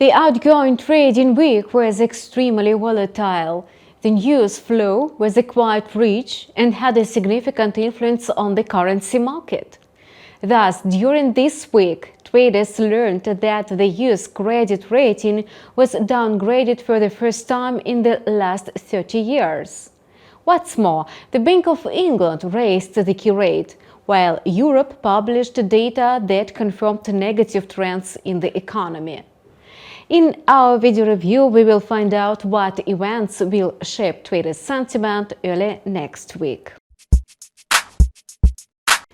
The outgoing trading week was extremely volatile. The news flow was quite rich and had a significant influence on the currency market. Thus, during this week, traders learned that the US credit rating was downgraded for the first time in the last 30 years. What's more, the Bank of England raised the key rate, while Europe published data that confirmed negative trends in the economy. In our video review, we will find out what events will shape traders' sentiment early next week.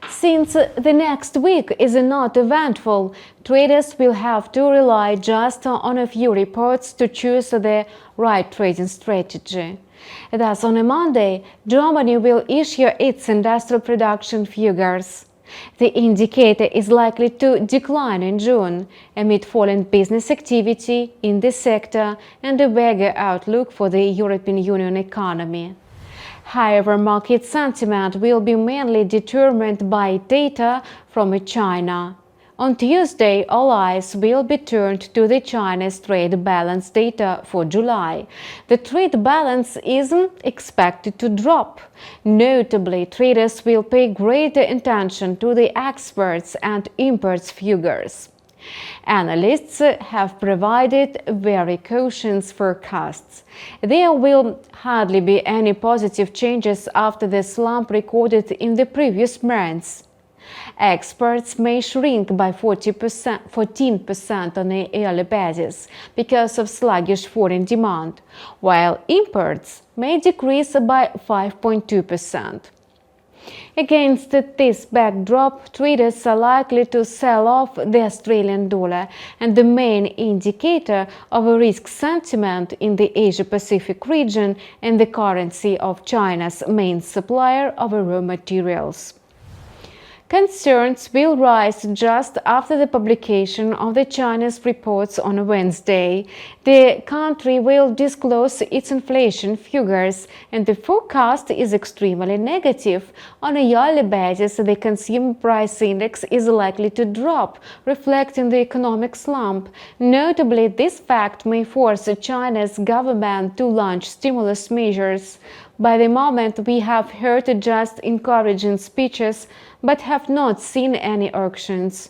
Since the next week is not eventful, traders will have to rely just on a few reports to choose the right trading strategy. Thus, on a Monday, Germany will issue its industrial production figures. The indicator is likely to decline in June amid falling business activity in the sector and a vague outlook for the European Union economy. However, market sentiment will be mainly determined by data from China. On Tuesday, all eyes will be turned to the China's trade balance data for July. The trade balance isn't expected to drop. Notably, traders will pay greater attention to the exports and imports figures. Analysts have provided very cautious forecasts. There will hardly be any positive changes after the slump recorded in the previous months. Exports may shrink by 14% on a yearly basis because of sluggish foreign demand, while imports may decrease by 5.2%. Against this backdrop, traders are likely to sell off the Australian dollar and the main indicator of a risk sentiment in the Asia-Pacific region and the currency of China's main supplier of raw materials. Concerns will rise just after the publication of the Chinese reports on Wednesday. The country will disclose its inflation figures, and the forecast is extremely negative. On a yearly basis, the consumer price index is likely to drop, reflecting the economic slump. Notably, this fact may force China's government to launch stimulus measures. By the moment, we have heard just encouraging speeches, but have not seen any actions.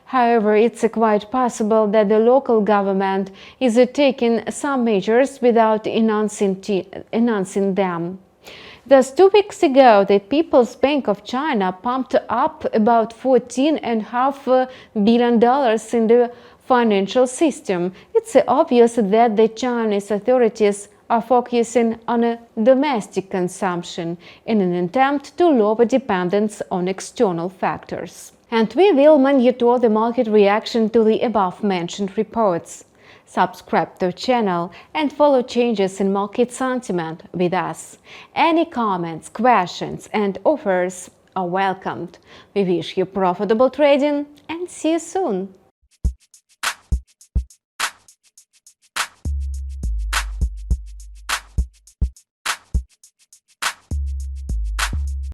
However, it's quite possible that the local government is taking some measures without announcing them. Thus, 2 weeks ago, the People's Bank of China pumped up about $14.5 billion in the financial system. It's obvious that the Chinese authorities are focusing on domestic consumption in an attempt to lower dependence on external factors. And we will monitor the market reaction to the above-mentioned reports. Subscribe to the channel and follow changes in market sentiment with us. Any comments, questions and offers are welcomed. We wish you profitable trading and see you soon!